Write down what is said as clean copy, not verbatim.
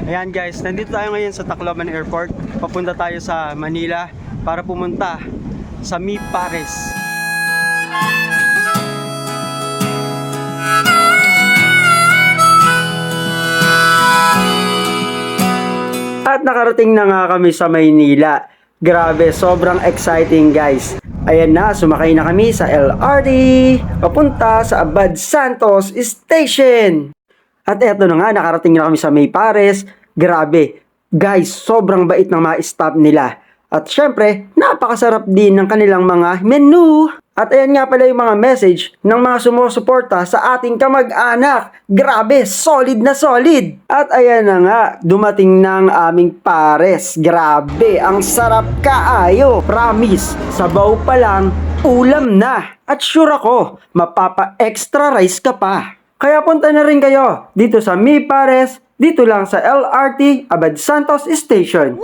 Ayan guys, nandito tayo ngayon sa Tacloban Airport. Papunta tayo sa Manila para pumunta sa Mi Pares. At nakarating na nga kami sa Maynila. Grabe, sobrang exciting guys. Ayan na, sumakay na kami sa LRT papunta sa Abad Santos Station. At eto na nga, nakarating na kami sa May Pares. Grabe, guys, sobrang bait ng mga staff nila. At syempre, napakasarap din ng kanilang mga menu. At ayan nga pala yung mga message ng mga sumusuporta sa ating kamag-anak. Grabe, solid na solid. At ayan na nga, dumating na ang aming pares. Grabe, ang sarap kaayo. Promise, sabaw pa lang, ulam na. At sure ako, mapapa-extra rice ka pa. Kaya punta na rin kayo dito sa Mi Pares, dito lang sa LRT Abad Santos Station.